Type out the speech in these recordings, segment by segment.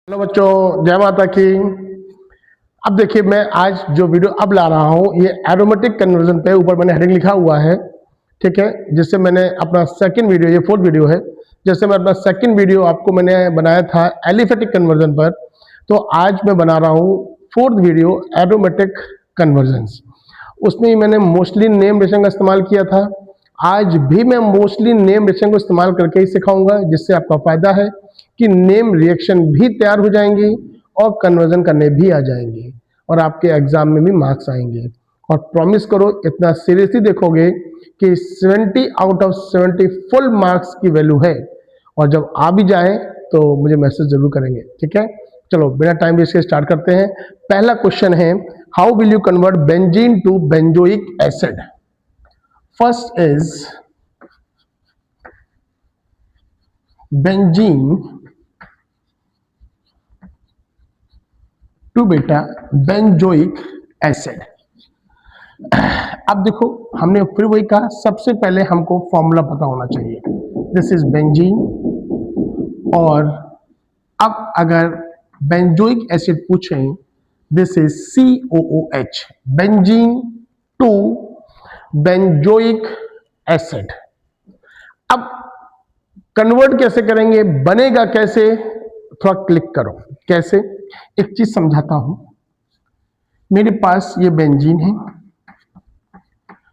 Hello बच्चों, जय माता की। अब देखिए, मैं आज जो वीडियो अब ला रहा हूँ ये एरोमेटिक कन्वर्जन पे ऊपर मैंने हेडिंग लिखा हुआ है, ठीक है। जिससे मैंने अपना सेकंड वीडियो, ये फोर्थ वीडियो है, जैसे मैं अपना सेकंड वीडियो आपको मैंने बनाया था एलिफेटिक कन्वर्जन पर, तो आज मैं बना रहा हूँ फोर्थ वीडियो एरोमेटिक कन्वर्जन्स। उसमें ही मैंने मोस्टली नेम रिलेशन का इस्तेमाल किया था। आज भी मैं मोस्टली नेम रिलेशन को इस्तेमाल करके ही सिखाऊंगा, जिससे आपका फायदा है कि नेम रिएक्शन भी तैयार हो जाएंगी और कन्वर्जन करने भी आ जाएंगे और आपके एग्जाम में भी मार्क्स आएंगे। और प्रॉमिस करो, इतना सीरियसली देखोगे कि 70 आउट ऑफ 70 फुल मार्क्स की वैल्यू है। और जब आ भी जाए तो मुझे मैसेज जरूर करेंगे, ठीक है। चलो बिना टाइम वेस्ट के स्टार्ट करते हैं। पहला क्वेश्चन है, how will you convert benzene to benzoic acid. First is benzene to beta benzoic acid. अब देखो, हमने फिर वही कहा, सबसे पहले हमको फॉर्मूला पता होना चाहिए। दिस इज बेंजीन, और अब अगर बेंजोइक एसिड पूछें, this is COOH, benzene to benzoic acid. अब कन्वर्ट कैसे करेंगे, बनेगा कैसे, थोड़ा क्लिक करो। कैसे, एक चीज समझाता हूं। मेरे पास ये बेंजीन है,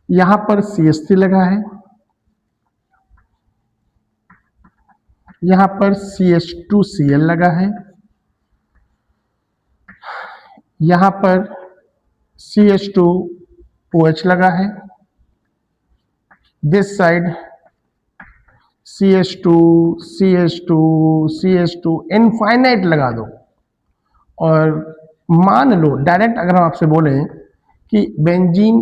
यहां पर CH3 लगा है, यहां पर CH2Cl लगा है, यहां पर CH2OH लगा है, this side CH2 CH2 CH2 infinite लगा दो। और मान लो डायरेक्ट अगर हम आपसे बोलें कि बेंजीन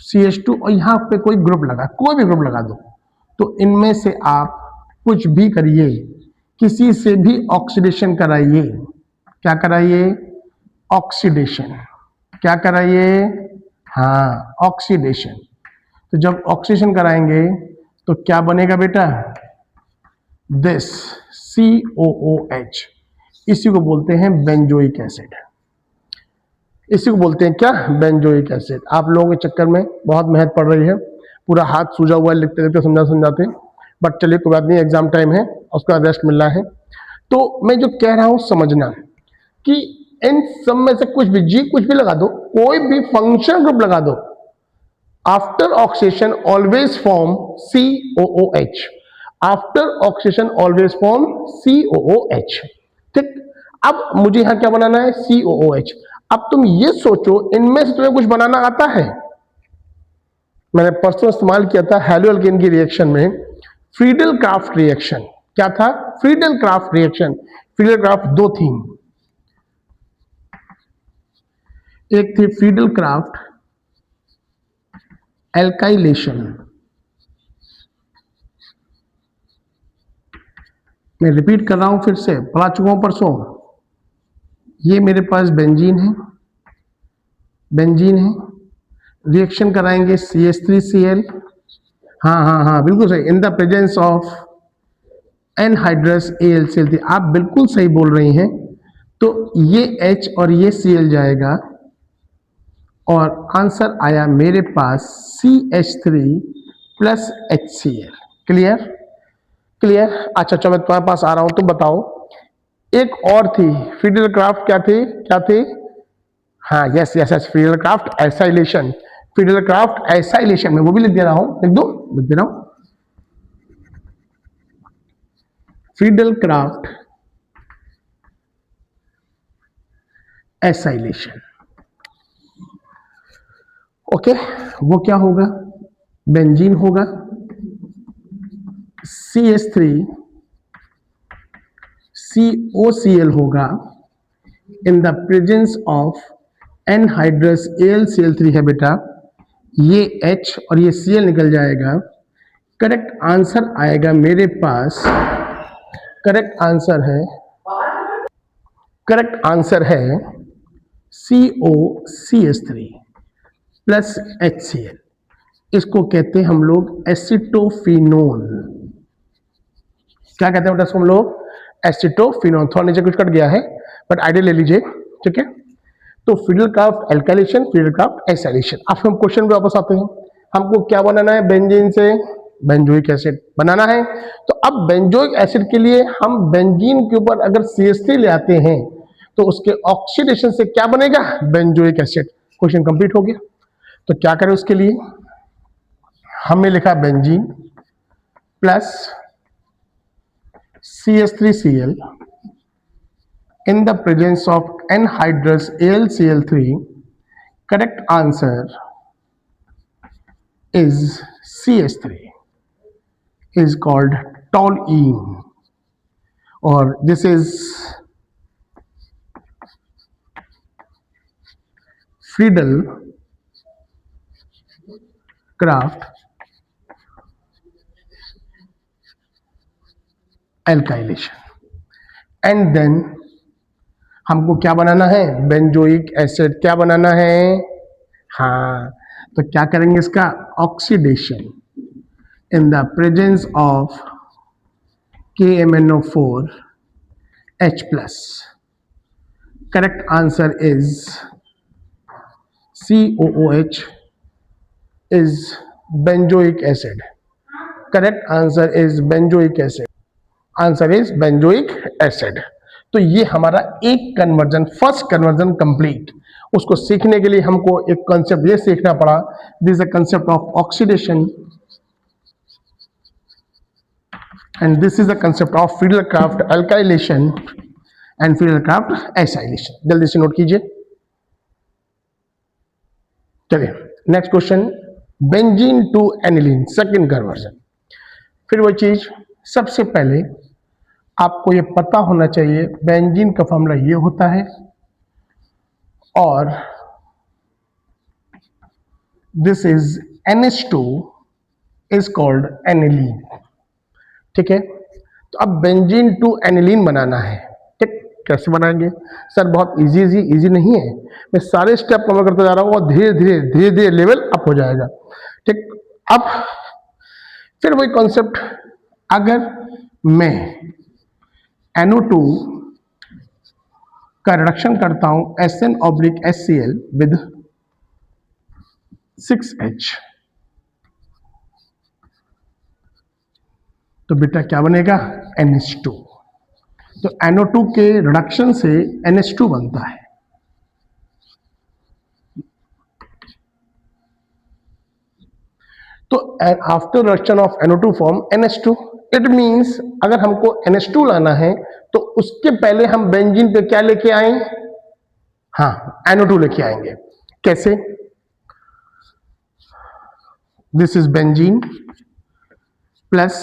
CH2 और यहाँ पे कोई ग्रुप लगा, कोई भी ग्रुप लगा दो, तो इनमें से आप कुछ भी करिए, किसी से भी ऑक्सीडेशन कराइए। क्या कराइए? ऑक्सीडेशन। क्या कराइए? हाँ, ऑक्सीडेशन। तो जब ऑक्सीडेशन कराएंगे तो क्या बनेगा बेटा? This COOH। इसी को बोलते हैं बेंजोइक एसिड। इसी को बोलते हैं क्या? Benzoic acid. आप लोगों के चक्कर में बहुत मेहनत पड़ रही है, पूरा हाथ सूजा हुआ है लिखते लिखते, समझाते, बट चलिए कोई बात नहीं, एग्जाम टाइम है, उसका रेस्ट मिलना है। तो मैं जो कह रहा हूं समझना कि इन सब में से कुछ भी, जी कुछ भी लगा दो, कोई भी फंक्शन ग्रुप लगा दो, after oxidation always form COOH। After oxidation always form COOH। ठीक, अब मुझे यहां क्या बनाना है? COOH। अब तुम ये सोचो, इनमें से तुम्हें कुछ बनाना आता है? मैंने परसों इस्तेमाल किया था हैलोअल्केन की रिएक्शन में, फ्रीडल क्राफ्ट रिएक्शन। क्या था? Friedel craft reaction. Friedel craft दो थी, एक थी फ्रीडल क्राफ्ट एल्काइलेशन। मैं रिपीट कर रहा हूं, फिर से पढ़ा चुका हूं परसों। ये मेरे पास बेंजीन है, बेंजीन है, रिएक्शन कराएंगे CH3Cl। हाँ, बिल्कुल सही, इन the presence of anhydrous AlCl3। आप बिल्कुल सही बोल रही हैं। तो ये H और ये Cl जाएगा, और आंसर आया मेरे पास CH3 plus HCl। Clear? Clear? अच्छा चलो, मैं तुम्हारे पास आ रहा हूं, तुम बताओ। एक और थी फ्रीडल क्राफ्ट, क्या थी? क्या थी? हाँ, yes, Friedel Crafts acylation. Friedel Crafts acylation में वो भी लिख दे रहा हूं, लिख दो, लिख दे रहा हूं। Friedel Crafts acylation. ओके, वो क्या होगा? बेंजीन होगा, CH3 COCl होगा, इन the presence of anhydrous AlCl3 है बेटा, ये H और ये Cl निकल जाएगा। करेक्ट आंसर आएगा मेरे पास, करेक्ट आंसर है COCH3 प्लस HCl। इसको कहते हैं हम लोग एसिटोफिनोल। क्या कहते हैं बेटा इसको हम लोग? एसिटोफिनोल, थोड़ा नीचे कुछ कट गया है बट आइडिया ले लीजिए, ठीक है। तो फिडलक्राफ्ट एल्काइलेशन, फिडलक्राफ्ट एसाइलेशन। अब हम क्वेश्चन पे वापस आते हैं, हमको क्या बनाना है, बेंजीन से बेंजोइक एसिड बनाना है। तो अब बेंजोइक एसिड के लिए हम बेंजीन के ऊपर अगर CH3 ले आते हैं तो उसके ऑक्सीडेशन से क्या बनेगा, बेंजोइक एसिड। क्वेश्चन कंप्लीट हो गया। तो क्या करें उसके लिए, हमने लिखा benzene plus CH3Cl in the presence of anhydrous AlCl3. Correct answer is CH3, is called toluene, or this is Friedel-Crafts alkylation। And then हमको क्या बनाना है, बेंजोइक एसिड क्या बनाना है, हाँ। तो क्या करेंगे इसका oxidation in the presence of KMnO4H+। Correct answer is COOH is benzoic acid। Correct answer is benzoic acid, answer is benzoic acid. तो ये हमारा एक कन्वर्जन, फर्स्ट कन्वर्जन कंप्लीट। उसको सीखने के लिए हमको एक कॉन्सेप्ट ये सीखना पड़ा, this a concept of oxidation and this is a concept of Friedel Crafts alkylation and Friedel Crafts acylation. जल्दी से नोट कीजिए। चलिए next question, benzene to aniline second conversion. फिर वो चीज, सबसे पहले आपको ये पता होना चाहिए बेंजीन का फॉर्मूला ये होता है और this is NH2 is called aniline, ठीक है। तो अब बेंजीन टू एनिलीन बनाना है, ठीक। कैसे बनाएंगे सर, बहुत इजी नहीं है, मैं सारे स्टेप कवर करता जा रहा हूँ और धीरे धीरे लेवल अप हो जाएगा, ठीक। अब फिर वही कॉन्सेप्ट, अगर मैं NO2 का रिडक्शन करता हूं SN/HCl विद 6H, तो बेटा क्या बनेगा, NH2। तो NO2 के रिडक्शन से NH2 बनता है। तो after reduction of NO2 form NH2, it means अगर हमको NH2 लाना है तो उसके पहले हम बेंजीन पे क्या लेके आए, हाँ NO2 लेके आएंगे। कैसे, this is benzene plus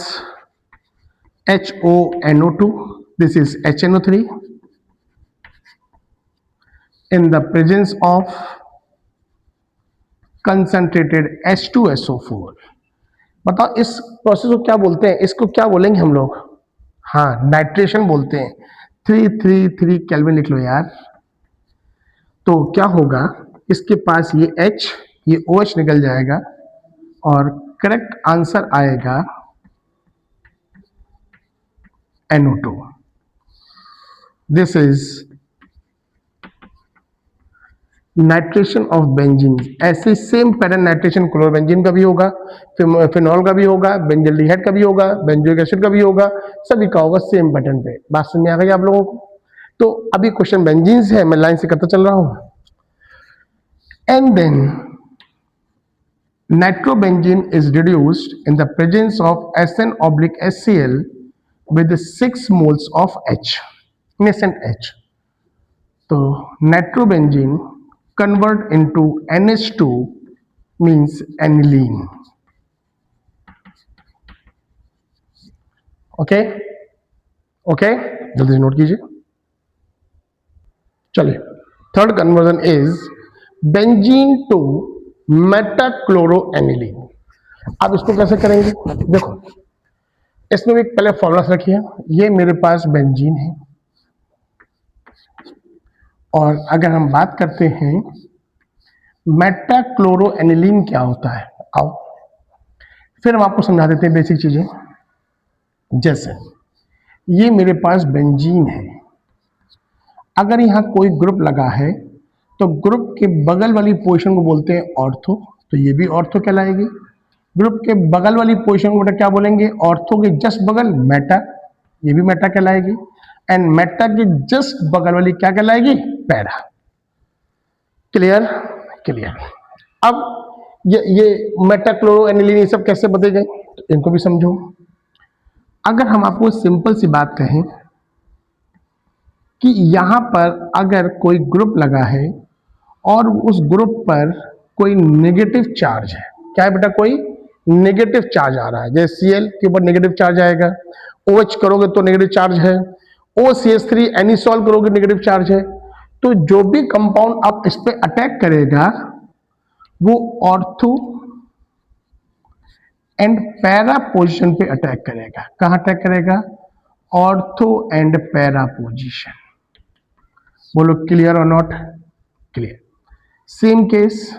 HONO2, this is HNO3 in the presence of concentrated H2SO4। बताओ इस प्रोसेस को क्या बोलते हैं, इसको क्या बोलेंगे हम लोग, हाँ नाइट्रेशन बोलते हैं। 333 केल्विन लिख लो यार। तो क्या होगा, इसके पास ये H, ये OH निकल जाएगा और करेक्ट आंसर आएगा NO2। This is nitration of benzene. ऐसे सेम पैटर्न नाइट्रेशन क्लोरोबेंजीन का भी होगा, फिनॉल का भी होगा, बेंजल्डिहाइड का भी होगा, बेंजोइक एसिड का भी होगा, सभी का होगा सेम पैटर्न पे। बात समझ में आ गई आप लोगों को। तो अभी क्वेश्चन बेंजीन से है, मैं लाइन से करता चल रहा हूं। And then nitrobenzene is reduced in the presence of SN/HCl with 6 moles of H, nascent H। तो nitrobenzene convert into NH2 means aniline। Okay जल्दी से नोट कीजिए। चलिए third conversion is benzene to metachloroaniline. अब इसको कैसे करेंगे, देखो इसमें भी पहले फॉर्मूला रखिए। ये मेरे पास बेंजीन है और अगर हम बात करते हैं मेटाक्लोरोएनिलीन क्या होता है, आओ फिर हम आपको समझा देते हैं बेसिक चीजें। जैसे ये मेरे पास बेंजीन है। अगर यहाँ कोई ग्रुप लगा है तो ग्रुप के बगल वाली पोजीशन को बोलते हैं ऑर्थो, तो ये भी ऑर्थो कहलाएगी। ग्रुप के बगल वाली पोजीशन को बेटा क्या बोलेंगे? ऑर्थो के जस्ट बगल मेटा, ये भी मेटा कहलाएगी। एंड मेटा के जस्ट बगल वाली क्या कहलाएगी? पैरा। क्लियर? क्लियर। अब ये मेटा क्लोरो एनिलीन ये सब कैसे बदले गए, तो इनको भी समझो। अगर हम आपको सिंपल सी बात कहें कि यहां पर अगर कोई ग्रुप लगा है और उस ग्रुप पर कोई नेगेटिव चार्ज है, क्या है बेटा? कोई नेगेटिव चार्ज आ रहा है, जैसे Cl के ऊपर नेगेटिव चार्ज आएगा, OH करोगे तो नेगेटिव चार्ज है, OCH3 एनिसॉल करोगे नेगेटिव चार्ज है। तो जो भी कंपाउंड आप इस पे अटैक करेगा वो ऑर्थो एंड पैरा पोजीशन पे अटैक करेगा। कहां अटैक करेगा? Ortho and para position. बोलो क्लियर और नॉट क्लियर? सेम केस,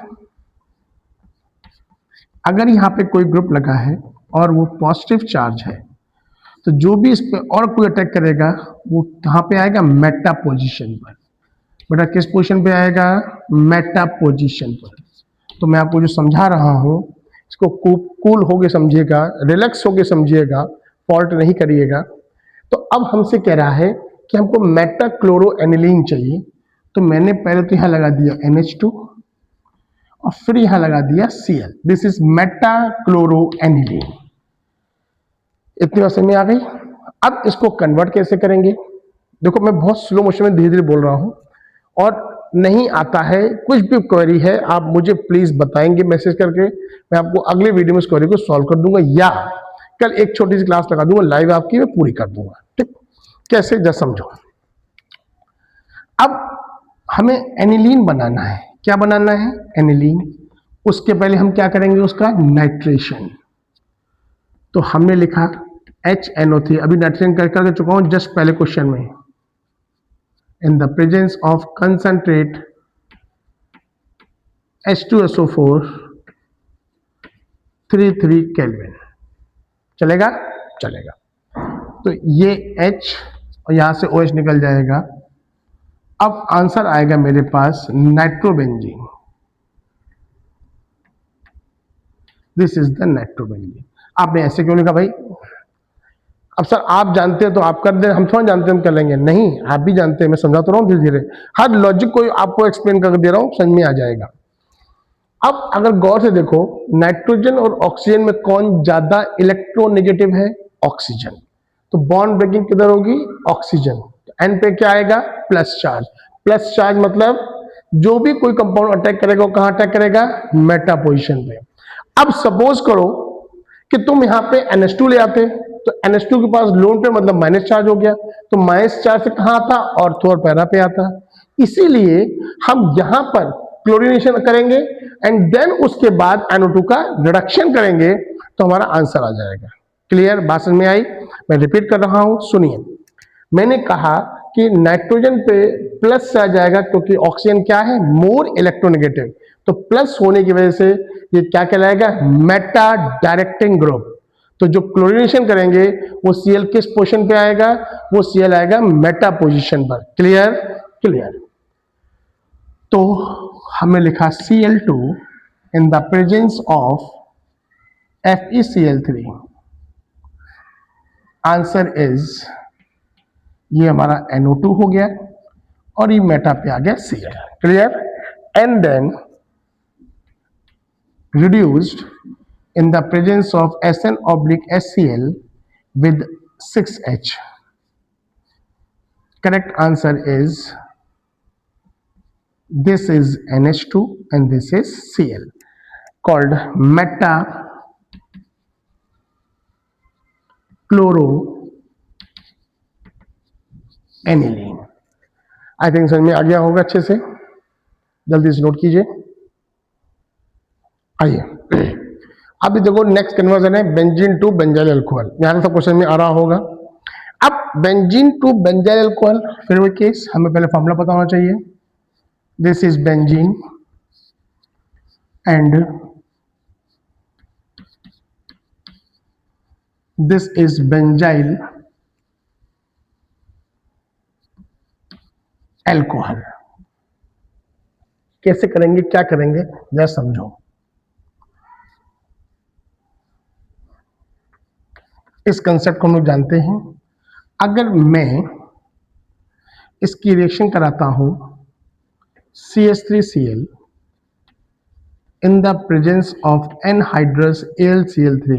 अगर यहां पे कोई ग्रुप लगा है और वो पॉजिटिव चार्ज है तो जो भी इस पे और कोई अटैक करेगा वो कहां पे आएगा? मेटा पोजीशन पर। बेटा किस पोजीशन पे आएगा? मेटा पोजीशन पर। तो मैं आपको जो समझा रहा हूं इसको कूल होके समझिएगा, रिलैक्स होके समझिएगा, फॉल्ट नहीं करिएगा। तो अब हमसे कह रहा है कि हमको मेटा क्लोरो एनिलीन चाहिए, तो मैंने पहले तो यहां लगा दिया NH2 और फिर यहां लगा दिया Cl। This is Meta chloro aniline. इतनी बात समझ में आ गई? अब इसको कन्वर्ट कैसे करेंगे? देखो मैं बहुत स्लो मोशन में धीरे धीरे बोल रहा हूं और नहीं आता है, कुछ भी क्वेरी है आप मुझे प्लीज बताएंगे मैसेज करके, मैं आपको अगले वीडियो में इस क्वेरी को सॉल्व कर दूंगा, या कल एक छोटी सी क्लास लगा दूंगा लाइव आपकी, मैं पूरी कर दूंगा। ठीक, कैसे जस्ट समझो। अब हमें एनिलीन बनाना है। क्या बनाना है? एनिलीन। उसके पहले हम क्या करेंगे? उसका नाइट्रेशन। तो हमने लिखा HNO3, अभी नाइट्रेशन कर चुका हूं जस्ट पहले क्वेश्चन में। In the presence of concentrate H2SO4 33 kelvin. चलेगा? चलेगा। तो ये H और यहां से OH निकल जाएगा। अब आंसर आएगा मेरे पास nitrobenzene. This is the nitrobenzene. आपने ऐसे क्यों लिखा भाई? अब सर आप जानते हैं तो आप कर दे, हम थोड़ा जानते हैं हम कर लेंगे। नहीं, आप भी जानते हैं, मैं समझा तो रहा हूँ धीरे धीरे, हर लॉजिक को आपको एक्सप्लेन कर दे रहा हूँ, समझ में आ जाएगा। अब अगर गौर से देखो, नाइट्रोजन और ऑक्सीजन में कौन ज्यादा इलेक्ट्रोनेगेटिव है? ऑक्सीजन। तो बॉन्ड ब्रेकिंग किधर होगी? ऑक्सीजन। एन पे क्या आएगा? Plus charge. प्लस चार्ज मतलब जो भी कोई कंपाउंड अटैक करेगा वो कहां अटैक करेगा? मेटा पोजिशन पे। अब सपोज करो कि तुम यहां पे NH2 ले आते, तो NH2 के पास लोन पे मतलब माइनस चार्ज हो गया, तो माइनस चार्ज से कहां आता? ऑर्थो और पैरा पे आता। इसीलिए हम यहां पर क्लोरीनेशन करेंगे एंड देन उसके बाद NO2 का रिडक्शन करेंगे तो हमारा आंसर आ जाएगा। क्लियर? बात समझ में आई? मैं रिपीट कर रहा हूं, सुनिए। मैंने कहा कि नाइट्रोजन पे प्लस आ जाएगा क्योंकि ऑक्सीजन क्या है? More electronegative. तो प्लस होने की वजह से ये क्या कहलाएगा? Meta directing group. तो जो क्लोरीनेशन करेंगे वो Cl किस पोजीशन पे आएगा? वो Cl आएगा मेटा पोजीशन पर। क्लियर? क्लियर। तो हमने लिखा Cl2 in the presence of FeCl3। Answer is, ये हमारा NO2 हो गया और ये मेटा पे आ गया Cl। Clear? And then reduced in the presence of SN/HCl with 6H. Correct answer is, this is NH2 and this is Cl, called meta chloro aniline. I think समझ में आ गया होगा अच्छे से, जल्दी से नोट कीजिए। आइए अब देखो नेक्स्ट कन्वर्जन है बेंजीन टू बेंजाइल अल्कोहल। यहां सब क्वेश्चन में आ रहा होगा। अब बेंजीन टू बेंजाइल अल्कोहल, फिर वो केस हमें पहले फॉर्मूला पता होना चाहिए। This is benzene and this is benzyl alcohol. कैसे करेंगे, क्या करेंगे, जरा समझो। इस कंसेप्ट को हम लोग जानते हैं। अगर मैं इसकी रिएक्शन कराता हूं CH3Cl in the presence of anhydrous AlCl3,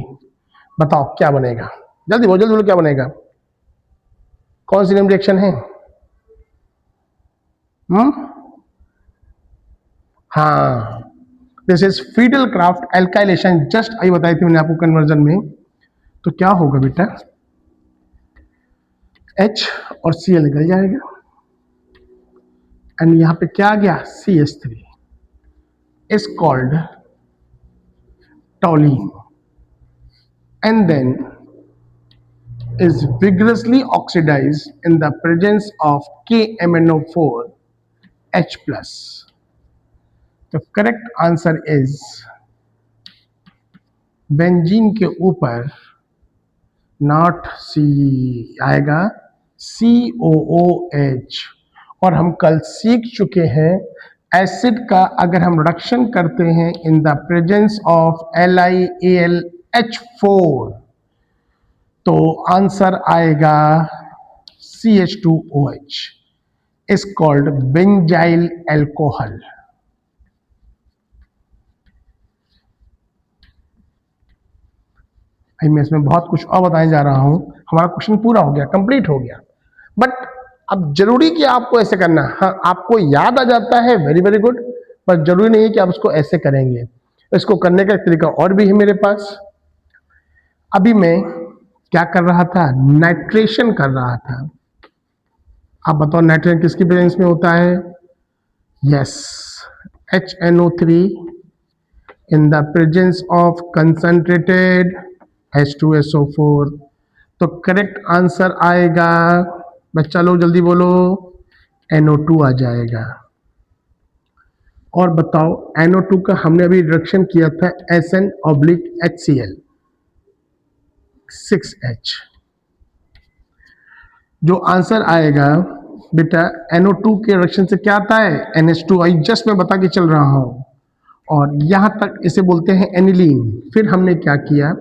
बताओ क्या बनेगा? जल्दी बोलो, जल्दी बोलो, क्या बनेगा? कौन सी नेम रिएक्शन है? हाँ, this is Friedel craft alkylation. Just I बताई थी मैंने आपको कन्वर्जन में। तो क्या होगा बेटा, H और Cl निकल जाएगा एंड यहां पे क्या आ गया, CH3 is called toluene and then is vigorously oxidized in the presence of KMnO4 H plus. The correct answer is benzene के ऊपर नॉट C आएगा, COOH। और हम कल सीख चुके हैं एसिड का अगर हम रिडक्शन करते हैं इन द प्रेजेंस ऑफ LiAlH4 तो आंसर आएगा CH2OH is called benzyl alcohol. मैं इसमें बहुत कुछ और बताने जा रहा हूं। हमारा क्वेश्चन पूरा हो गया, कंप्लीट हो गया। बट अब जरूरी कि आपको ऐसे करना, हाँ आपको याद आ जाता है, वेरी वेरी गुड, पर जरूरी नहीं है कि आप उसको ऐसे करेंगे। इसको करने का एक तरीका और भी है मेरे पास। अभी मैं क्या कर रहा था, नाइट्रेशन कर रहा था। आप बताओ नाइट्रेशन किसकी प्रेजेंस में होता है? Yes, HNO3 in the presence of concentrated H2SO4। तो करेक्ट आंसर आएगा, बच्चा लोग जल्दी बोलो, NO2 आ जाएगा। और बताओ NO2 का हमने अभी रिडक्शन किया था SN/HCl 6H। जो आंसर आएगा बेटा NO2 के रिडक्शन से क्या आता है, NH2। आई जस्ट मैं बता के चल रहा हूं। और यहां तक इसे बोलते हैं एनिलीन। फिर हमने क्या किया,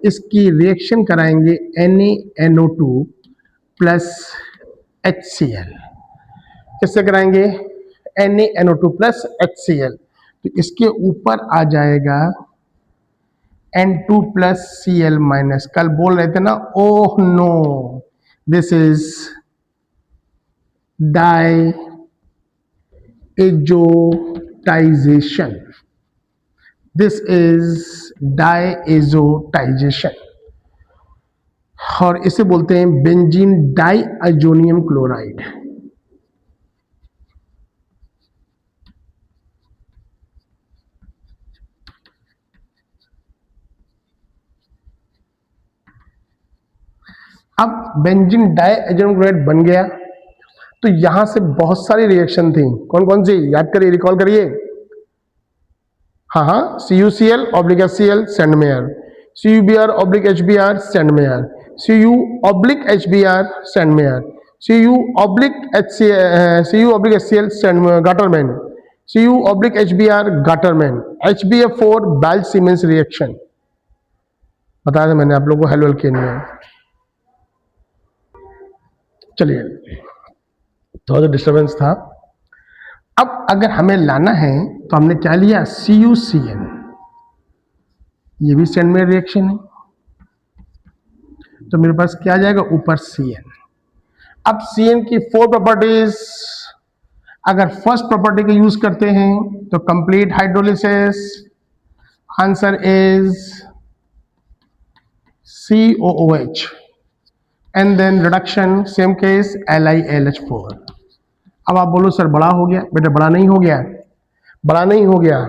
इसकी रिएक्शन कराएंगे NaNO2 प्लस HCl। किससे कराएंगे, NaNO2 प्लस HCl। तो इसके ऊपर आ जाएगा N2 प्लस Cl माइनस। कल बोल रहे थे ना, oh no, this is diazotization. This is diazotization और इसे बोलते हैं बेंजीन डाइअजोनियम क्लोराइड। अब बेंजीन डाइअजोनियम क्लोराइड बन गया तो यहां से बहुत सारी रिएक्शन थी। कौन कौन सी, याद करिए, रिकॉल करिए। हाँ, CuCl/HCl Sandmeyer, CuBr/HBr Sandmeyer, Cu/HBr Sandmeyer, Cu/HCl Gattermann, Cu/HBr Gattermann, HBF4 Balz सीमेंस रिएक्शन। बताया था मैंने आप लोगों को हेलोल्केन में। चलिए, थोड़ा सा डिस्टर्बेंस था। अब अगर हमें लाना है तो हमने क्या लिया, CuCl। ये भी सेंडमेयर रिएक्शन है तो मेरे पास क्या आ जाएगा, ऊपर Cn। अब Cn की 4 प्रॉपर्टीज, अगर फर्स्ट प्रॉपर्टी का यूज करते हैं तो complete hydrolysis, answer is COOH and then reduction, same case LiAlH4। अब आप बोलो सर बड़ा हो गया, बेटा बड़ा नहीं हो गया, बड़ा नहीं हो गया।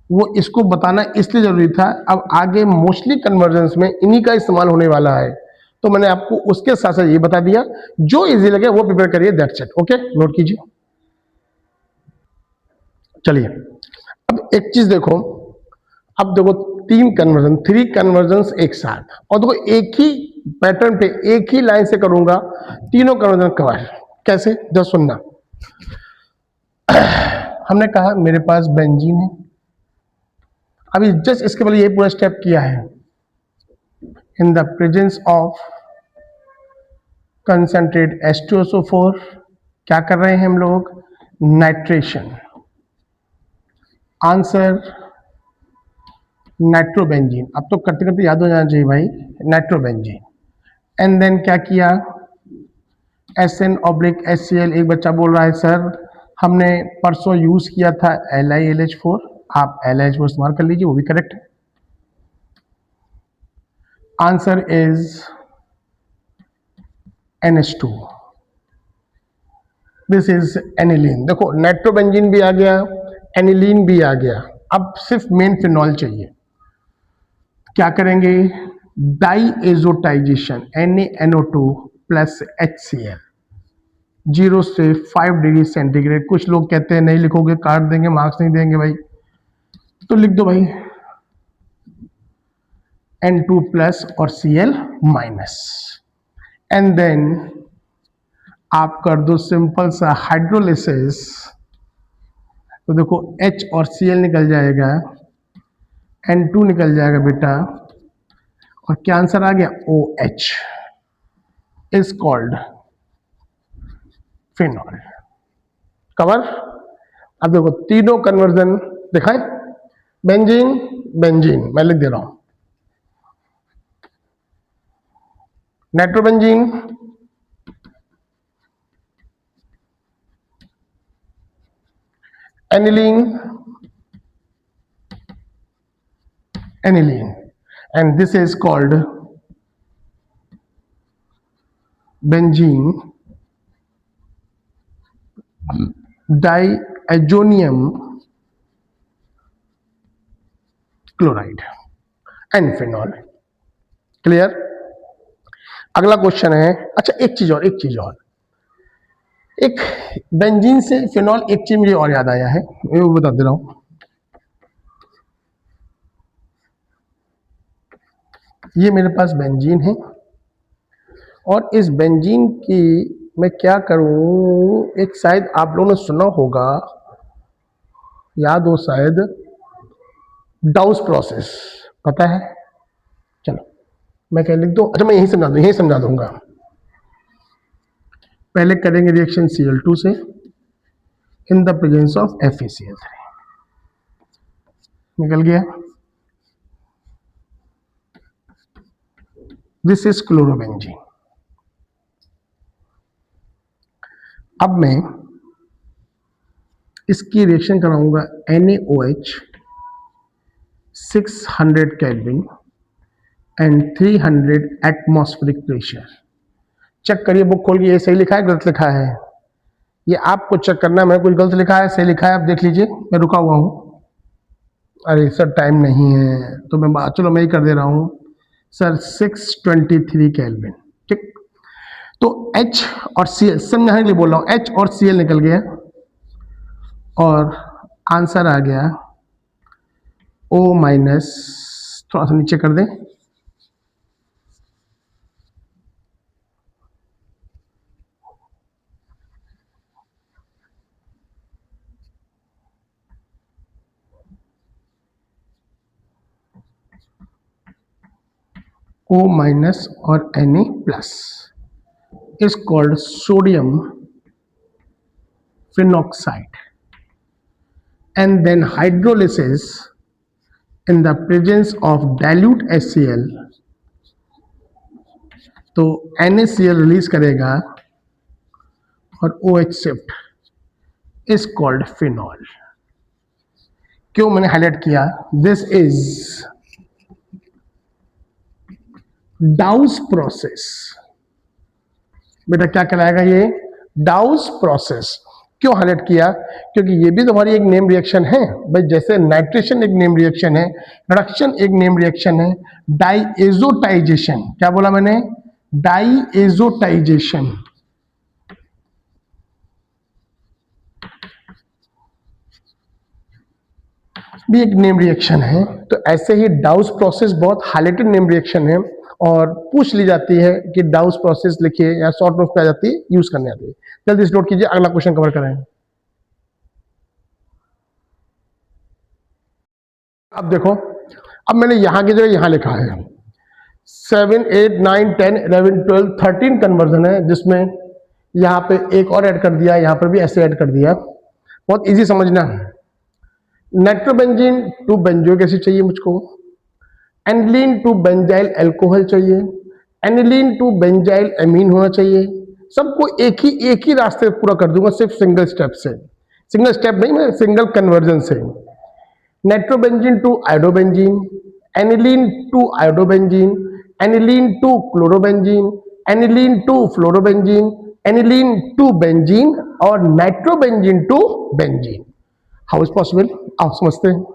वो इसको बताना इसलिए जरूरी था, अब आगे मोस्टली कन्वर्जन्स में इन्हीं का इस्तेमाल होने वाला है तो मैंने आपको उसके साथ साथ ये बता दिया। जो इजी लगे वो प्रिपेयर करिए, दैट्स इट। ओके, नोट कीजिए। चलिए, अब एक चीज देखो, अब देखो 3 कन्वर्जन्स एक साथ, और देखो एक ही पैटर्न पे एक ही लाइन से करूंगा तीनों कन्वर्जन कवर। कैसे, जस्ट सुनना। हमने कहा मेरे पास बेंजीन है, अभी जस्ट इसके पहले ये पूरा स्टेप किया है। इन the presence of concentrate H2SO4 क्या कर रहे हैं हम लोग, नाइट्रेशन। Answer nitrobenzene. अब तो करते करते याद हो जाना चाहिए भाई, नाइट्रोबेंजीन। एंड देन क्या किया, SN/HCl। एक बच्चा बोल रहा है सर हमने परसों यूज किया था LiLH4, आप LiH4 इस्तेमाल कर लीजिए, वो भी करेक्ट है। Answer is NH2, this is aniline. देखो नाइट्रोबेंजीन भी आ गया, एनिलीन भी आ गया, अब सिर्फ मेन फिनॉल चाहिए। क्या करेंगे, die azotisation NaNO2 plus HCl 0 से 5 डिग्री सेंटीग्रेड। कुछ लोग कहते हैं नहीं लिखोगे काट देंगे, मार्क्स नहीं देंगे भाई, तो लिख दो भाई N2 प्लस और Cl माइनस। एंड देन आप कर दो सिंपल सा हाइड्रोलिसिस, तो देखो H और Cl निकल जाएगा, N2 निकल जाएगा बेटा, और क्या आंसर आ गया, OH is called phenol. Cover. अब देखो तीनों कन्वर्जन दिखाएं, बेंजीन बेंजीन मैं लिख दे रहा हूं, nitrobenzene aniline aniline and this is called benzene diazonium chloride and phenol। Clear. अगला क्वेश्चन है, अच्छा एक चीज और, एक बेंजीन से फिनॉल, एक चीज मुझे और याद आया है, मैं वो बता दे रहा हूं। ये मेरे पास बेंजीन है और इस बेंजीन की मैं क्या करूं, एक शायद आप लोगों ने सुना होगा, याद हो शायद, डाउस प्रोसेस, पता है, चलो मैं क्या लिख दूं, अच्छा मैं यही समझा दूंगा। पहले करेंगे रिएक्शन Cl2 से इन द प्रेजेंस ऑफ FeCl3, निकल गया, दिस इज क्लोरोबेंजीन। अब मैं इसकी रिएक्शन कराऊंगा NaOH 600 kelvin and 300 atmospheric pressure. Check करिए बुक खोल के, ये सही लिखा है गलत लिखा है, ये आपको चेक करना है। मैं कुछ गलत लिखा है सही लिखा है आप देख लीजिए, मैं रुका हुआ हूं। अरे सर टाइम नहीं है तो मैं चलो मैं ही कर दे रहा हूं सर, 623 केल्विन, ठीक। तो H और Cl समझाने के लिए बोल रहा हूं, H और Cl निकल गया और आंसर आ गया O माइनस, थोड़ा सा नीचे कर दें, O माइनस और Na plus is called sodium phenoxide and then hydrolysis in the presence of dilute HCl, तो NaCl रिलीज करेगा और OH shift is called phenol। क्यों मैंने हाईलाइट किया, दिस इज डाउस प्रोसेस। बेटा क्या कहलाएगा ये, डाउस प्रोसेस। क्यों हाईलाइट किया, क्योंकि ये भी तुम्हारी एक नेम रिएक्शन है भाई, जैसे नाइट्रेशन एक नेम रिएक्शन है, रिडक्शन एक नेम रिएक्शन है, डाईएजोटाइजेशन, क्या बोला मैंने, डाईएजोटाइजेशन भी एक नेम रिएक्शन है। तो ऐसे ही डाउस प्रोसेस बहुत हाईलाइटेड नेम रिएक्शन है और पूछ ली जाती है कि डाउस प्रोसेस लिखिए या शॉर्ट नोट्स पे आ जाती है, यूज करने आती है। जल्दी से नोट कीजिए, अगला क्वेश्चन कवर करें। अब देखो, अब मैंने यहां की जगह यहां लिखा है 7, 8, 9, 10, 11, 12, 13 कन्वर्जन है, जिसमें यहां पे एक और ऐड कर दिया, यहां पर भी ऐसे ऐड कर दिया। बहुत इजी समझना है। नाइट्रोबेंजीन टू बेंजोइक एसिड चाहिए मुझको, एनिलीन टू बेंजाइल अल्कोहल चाहिए, एनिलीन टू बेंजाइल एमीन होना चाहिए। सबको एक ही रास्ते पूरा कर दूंगा, सिर्फ सिंगल स्टेप से। सिंगल स्टेप नहीं, मैं सिंगल कन्वर्जन से। Nitrobenzene to iodobenzene, aniline to iodobenzene, aniline to chlorobenzene, aniline to fluorobenzene, aniline to benzene और nitrobenzene to benzene. How is possible? आप समझते हैं।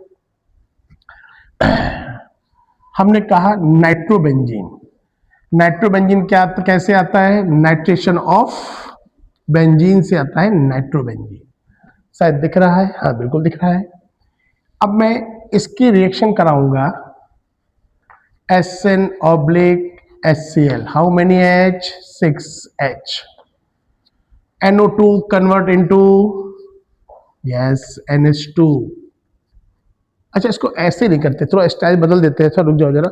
हमने कहा नाइट्रोबेंजीन, नाइट्रोबेंजीन क्या कैसे आता है? नाइट्रेशन ऑफ बेंजीन से आता है नाइट्रोबेंजीन। शायद दिख रहा है? हाँ बिल्कुल दिख रहा है। अब मैं इसकी रिएक्शन कराऊंगा SN oblique HCl। How many H? 6H। NO2 convert into yes NH2। अच्छा, इसको ऐसे नहीं करते, थोड़ा स्टाइल बदल देते हैं। अच्छा रुक जाओ जरा,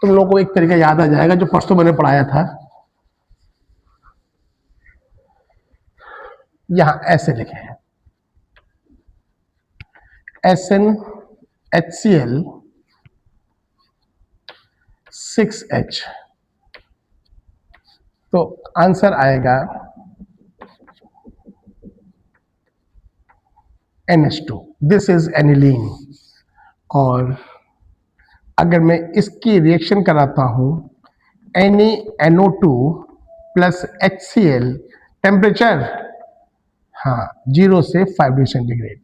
तुम लोगों को एक तरीका याद आ जाएगा जो परसों मैंने पढ़ाया था। यहां ऐसे लिखे हैं SN HCl 6H, तो आंसर आएगा NH2। This is aniline. और अगर मैं इसकी रिएक्शन कराता हूं NaNO2 प्लस HCl, टेम्परेचर हाँ 0 से 5 डिग्री सेंटीग्रेड,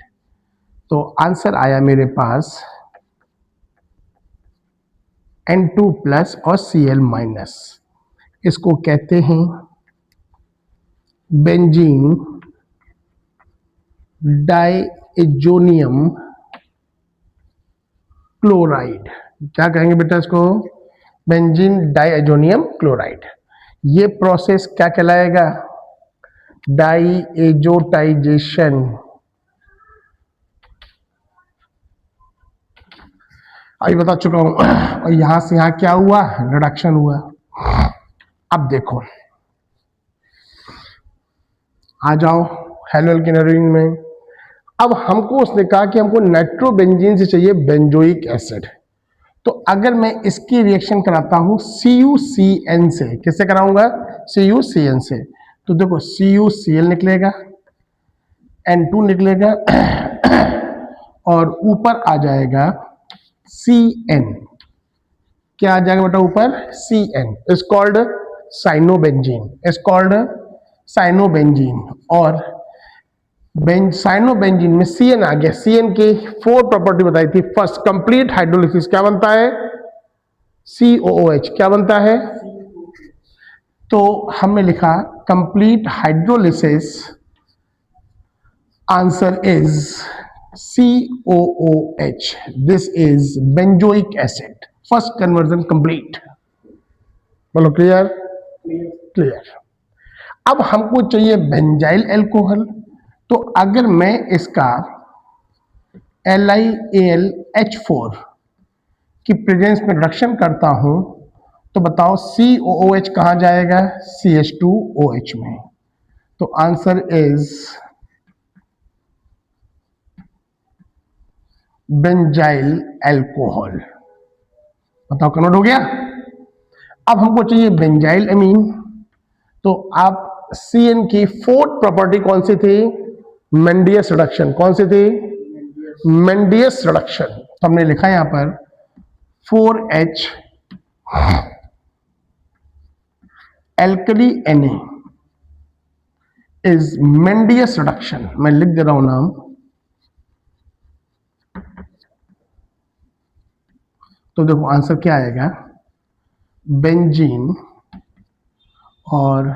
तो आंसर आया मेरे पास N2 प्लस और Cl माइनस। इसको कहते हैं बेंजीन डाइएजोनियम क्लोराइड। क्या कहेंगे बेटा इसको? Benzene diazonium chloride. ये प्रोसेस क्या कहलाएगा? डाइएजोटाइजेशन। अभी बता चुका हूं। और यहां से यहां क्या हुआ? रिडक्शन हुआ। अब देखो, आ जाओ हेलोल्केनरीन में। अब हमको उसने कहा कि हमको नाइट्रोबेंजीन से चाहिए बेंजोइक एसिड, तो अगर मैं इसकी रिएक्शन कराता हूं CuCN से, किससे कराऊंगा? CuCN से, तो देखो CuCl निकलेगा, N2 निकलेगा और ऊपर आ जाएगा Cn। क्या आ जाएगा बेटा ऊपर? Cn is called cyanobenzene, is called cyanobenzene. और साइनोबेंजीन में Cn आ गया। Cn की 4 प्रॉपर्टी बताई थी। फर्स्ट, कंप्लीट हाइड्रोलिसिस क्या बनता है? COOH क्या बनता है? तो हमने लिखा complete hydrolysis, answer is COOH। This is benzoic acid. First conversion complete. बोलो क्लियर? क्लियर। अब हमको चाहिए बेंजाइल अल्कोहल, तो अगर मैं इसका LiAlH4 की प्रेजेंस में रिडक्शन करता हूं, तो बताओ COOH कहां जाएगा? CH2OH में। तो आंसर इज बेंजाइल अल्कोहल। बताओ कन्वर्ट हो गया? अब हमको चाहिए बेंजाइल अमीन, तो आप Cn की 4th प्रॉपर्टी कौन सी थी? Mendius reduction. कौन सी थी? Mendius reduction. तो हमने लिखा यहां पर 4H alkali Na is Mendius reduction. मैं लिख दे रहा हूं नाम, तो देखो आंसर क्या आएगा? बेंजीन और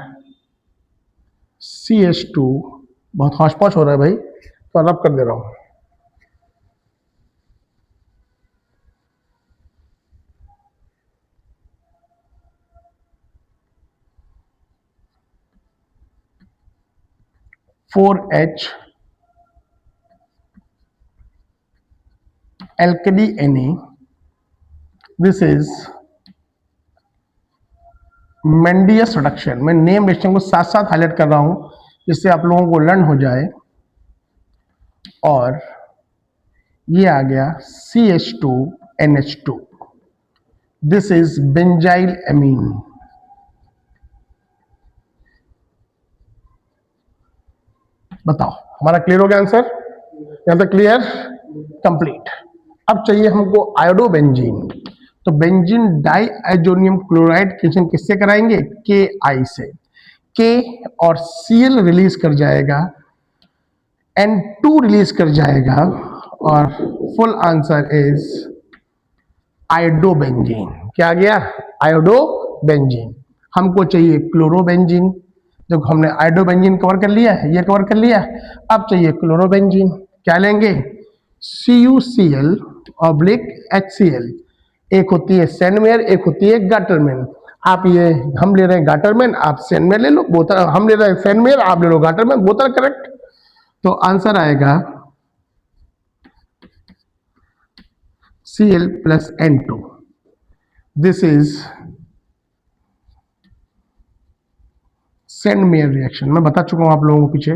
CH2। बहुत हौच पौच हो रहा है भाई, तो रब कर दे रहा हूं। 4H alkali Na. This is Mendius reduction. मैं नेम रिएक्शन को साथ साथ हाईलाइट कर रहा हूं जिससे आप लोगों को लर्न हो जाए। और ये आ गया CH2NH2। This is benzyl amine. बताओ हमारा क्लियर हो गया आंसर? यहां तक क्लियर? कंप्लीट। अब चाहिए हमको आयोडोबेंजीन। तो benzene diazonium chloride reaction किससे कराएंगे? KI से। K और Cl रिलीज कर जाएगा, N2 रिलीज कर जाएगा, और फुल आंसर इज आयोडोबेंजीन। क्या आ गया? आयोडोबेंजीन। हमको चाहिए क्लोरोबेंजीन। देखो हमने आयोडोबेंजीन कवर कर लिया है, ये कवर कर लिया। अब चाहिए क्लोरोबेंजीन। क्या लेंगे? CuCl oblique HCl। एक होती है सैनमेयर, एक होती है गाटरमैन। आप ये हम ले रहे हैं गाटरमैन, आप सैनमेयर ले लो। बोतल हम ले रहे हैं सैनमेयर, आप ले लो गाटरमैन। बोतल करेक्ट। तो आंसर आएगा Cl plus N2। This is Sandmeyer reaction. मैं बता चुका हूं आप लोगों को पीछे।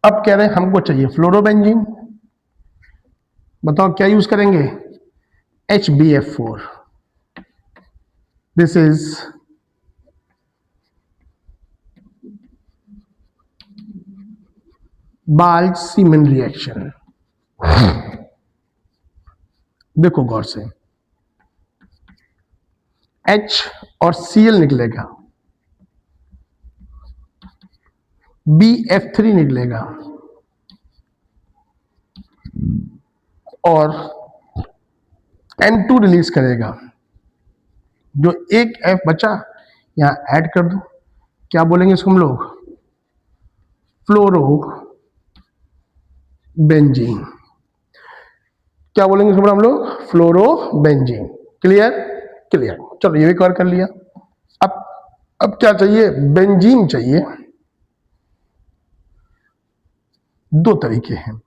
अब कह रहे हैं हमको चाहिए फ्लोरोबेंजीन। बताओ क्या यूज करेंगे? HbF4। This is Balz Schiemann reaction. देखो गौर से, H और Cl निकलेगा, BF3 निकलेगा, और N2 रिलीज करेगा। जो एक F बचा यहां ऐड कर दो। क्या बोलेंगे इसको हम लोग? फ्लोरो बेंजीन। क्या बोलेंगे इसको हम लोग? फ्लोरो बेंजीन। क्लियर? क्लियर। चलो ये भी कवर कर लिया। अब क्या चाहिए? बेंजीन चाहिए। दो तरीके हैं।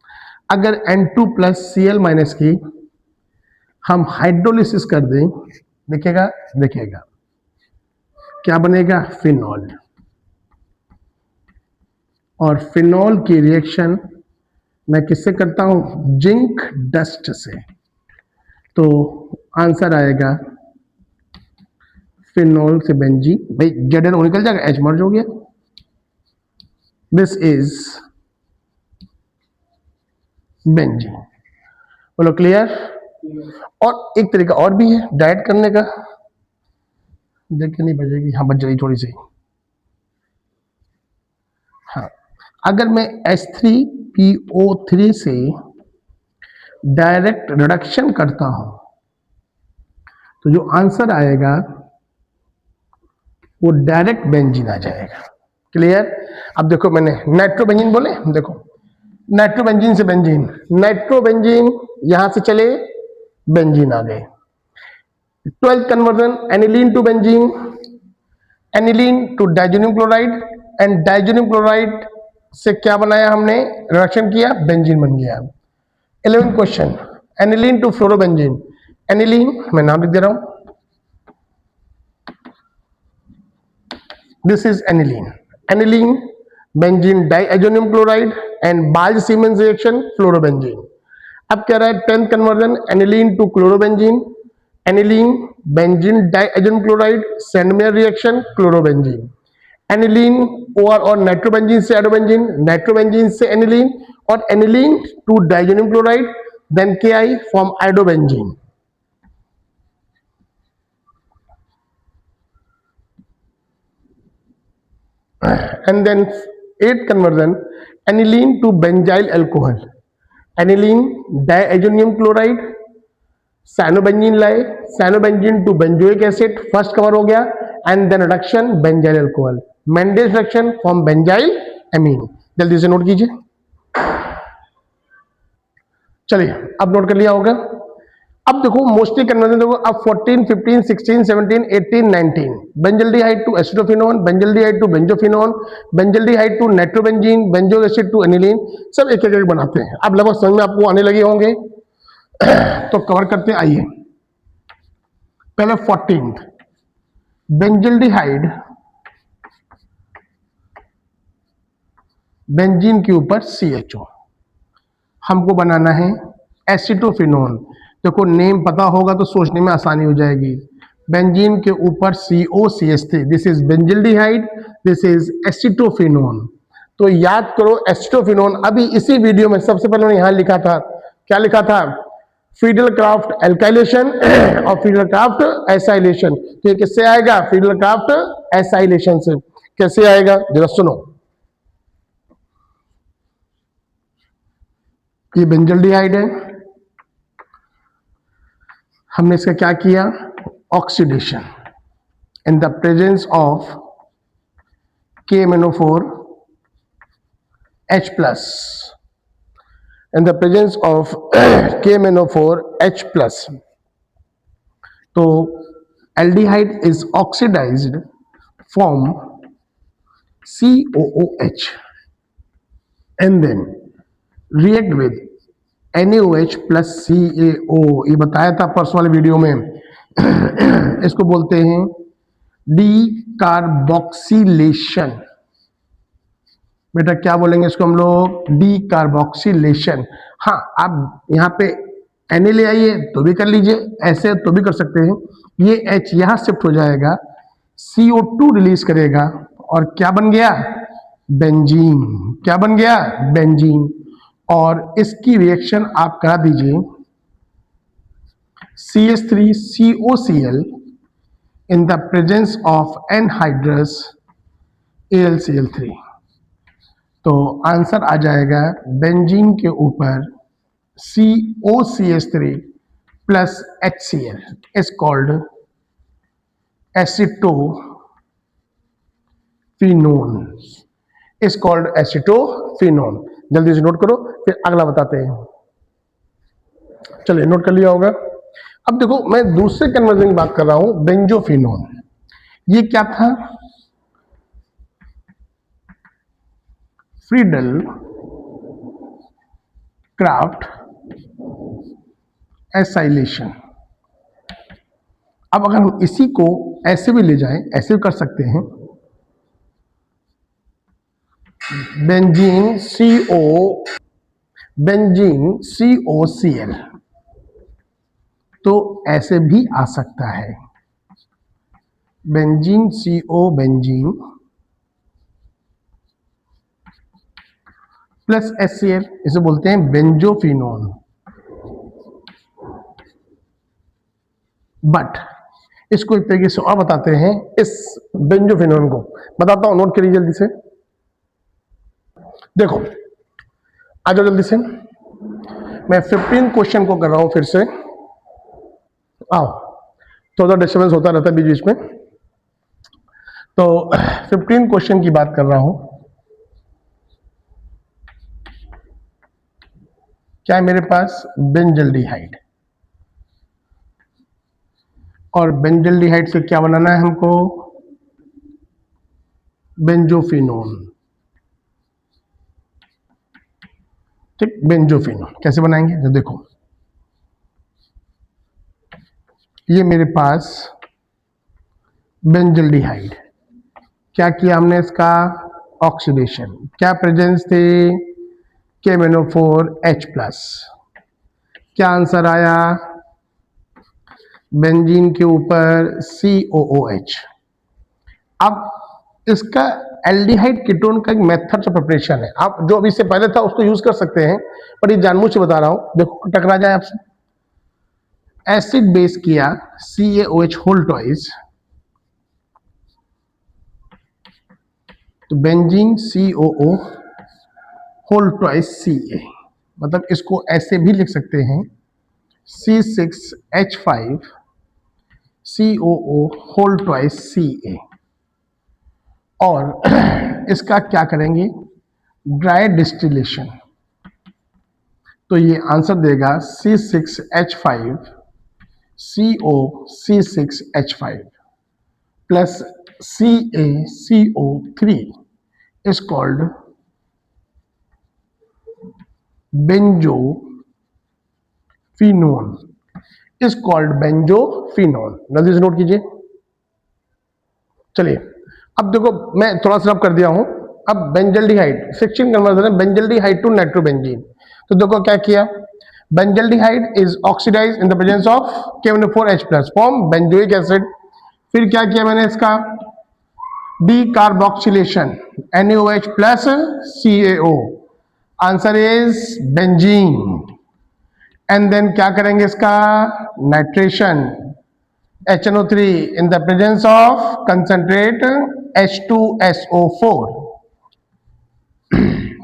अगर N2 प्लस Cl माइनस की हम हाइड्रोलिसिस कर दें, देखेगा देखेगा क्या बनेगा? फिनॉल। और फिनॉल की रिएक्शन मैं किससे करता हूं? जिंक डस्ट से। तो आंसर आएगा फिनॉल से बेंजीन। भाई ZnO निकल जाएगा, H मर्ज हो गया। This is benzene. बोलो क्लियर? और एक तरीका और भी है डाइट करने का। देखिए नहीं बजेगी, हाँ बच जाएगी थोड़ी सी। हाँ, अगर मैं H3PO3 से डायरेक्ट रिडक्शन करता हूं तो जो आंसर आएगा वो डायरेक्ट बेंजीन आ जाएगा। क्लियर? अब देखो मैंने नाइट्रोबेंजीन बोले, देखो नाइट्रोबेंजीन से बेंजीन, नाइट्रोबेंजीन यहां से चले बेंजीन आ गए। 12th conversion aniline to benzene, aniline to diazonium chloride, and diazonium chloride से क्या बनाया हमने? रिडक्शन किया, बेंजीन बन गया। 11th question aniline to fluorobenzene. Aniline मैं नाम लिख दे रहा हूं, this is aniline. Aniline benzene diazonium chloride and Balz Schiemann reaction fluorobenzene. अब कह रहा है 10th conversion aniline to chlorobenzene, aniline benzene diazonium chloride Sandmeyer reaction chlorobenzene. Aniline और नाइट्रोबेंजीन से आयोडोबेंजीन, नाइट्रोबेंजीन से एनिलीन, और aniline to diazonium chloride, then KI form iodobenzene. And then 8th conversion aniline to benzyl alcohol, aniline diazonium chloride, cyanobenzene लाए, cyanobenzene to benzoic acid, first cover हो गया, and then reduction benzyl alcohol, Mendius reduction form benzyl amine. जल्दी से note कीजिए। चलिए अब note कर लिया होगा। अब देखो मोस्टली कन्वर्जन देखो, अब 14, 15, 16, 17, 18, 19 benzaldehyde to acetophenone, benzaldehyde to benzophenone, benzaldehyde to nitrobenzene, benzoic acid to aniline, सब एक एक बनाते हैं। अब लगभग समझ में आपको आने लगे होंगे। तो कवर करते आइए। पहले 14th बेंजल्डिहाइड बेंजीन के ऊपर CHO, हमको बनाना है एसिटोफिनोन। देखो नेम पता होगा तो सोचने में आसानी हो जाएगी। बेंजीन के ऊपर COCH3, this is benzaldehyde, this is acetophenone. तो याद करो एसिटोफिनोन, अभी इसी वीडियो में सबसे पहले यहां लिखा था, क्या लिखा था? फ्रीडल क्राफ्ट एल्काइलेशन और फ्रीडल क्राफ्ट एसाइलेशन। तो ये किससे आएगा? फ्रीडल क्राफ्ट एसाइलेशन से। कैसे आएगा जरा सुनो। ये बेंजल्डिहाइड है, हमने इसका क्या किया? Oxidation in the presence of KMnO4 H plus, in the presence of KMnO4 H plus. तो aldehyde is oxidized from COOH and then react with NaOH plus CaO। ये बताया था परसों वाले वीडियो में। इसको बोलते हैं डी कार्बोक्सिलेशन। बेटा क्या बोलेंगे इसको हम लोग? D carboxylation. हाँ, आप यहाँ पे Na ले आइए तो भी कर लीजिए, ऐसे तो भी कर सकते हैं। ये H यहाँ शिफ्ट हो जाएगा, CO2 रिलीज करेगा और क्या बन गया? बेंजीन। क्या बन गया? बेंजीन। और इसकी रिएक्शन आप करा दीजिए CH3COCl in the presence of anhydrous AlCl3। तो आंसर आ जाएगा बेंजीन के ऊपर COCH3 plus HCl is called acetophenone, is called acetophenone। जल्दी से नोट करो, फिर अगला बताते हैं। चलिए नोट कर लिया होगा। अब देखो मैं दूसरे कन्वर्जन की बात कर रहा हूं, बेंजोफिनोन। ये क्या था? Friedel Crafts acylation. अब अगर हम इसी को ऐसे भी ले जाएं, ऐसे भी कर सकते हैं, बेंजीन COCl, तो ऐसे भी आ सकता है बेंजीन बेंजीन प्लस HCl, इसे बोलते हैं बेंजोफिनोन। बट इसको एक तरीके से और बताते हैं, इस बेंजोफिनोन को बताता हूं, नोट करिए जल्दी से। देखो आ जाओ जल्दी से, मैं 15 क्वेश्चन को कर रहा हूं फिर से। आओ, थोड़ा डिस्टर्बेंस होता रहता है बीच बीच में। तो 15 क्वेश्चन की बात कर रहा हूं। क्या है मेरे पास? बेंजल्डिहाइड। और बेंजल्डिहाइड से क्या बनाना है हमको? बेंजोफिनोन। ठीक, बेंजोफिनोन कैसे बनाएंगे तो देखो, ये मेरे पास बेंजल्डिहाइड, क्या किया हमने? इसका ऑक्सीडेशन। क्या प्रेजेंस थे? KMnO4 H plus. क्या आंसर आया? बेंजीन के ऊपर COOH। अब इसका एल्डिहाइड कीटोन का एक मेथड ऑफ प्रिपरेशन है, आप जो अभी से पहले था उसको यूज कर सकते हैं, पर ये जानबूझ से बता रहा हूं। देखो टकरा जाए आपसे, एसिड बेस किया CaOH होल ट्वाइस, तो benzene COO whole twice Ca, मतलब इसको ऐसे भी लिख सकते हैं C6H5 COO whole twice Ca। और इसका क्या करेंगे? Dry distillation. तो ये आंसर देगा C6H5 COC6H5 plus CaCO3 is called benjophenone. is called benjophenone. जल्दी से नोट कीजिए. चलिए अब देखो मैं थोड़ा सा रब कर दिया हूं. अब बेंजल्डिहाइड फ्रिक्शन कन्वर्जन है बेंजल्डिहाइड टू नाइट्रोबेंजीन. तो देखो क्या किया. Benzaldehyde is oxidise in the presence of KN4H+ form benzoic acid. फिर क्या किया मैंने इसका decarboxylation NaOH plus CaO. Answer is benzene. And then क्या करेंगे इसका nitration HNO3 in the presence of concentrate H2SO4.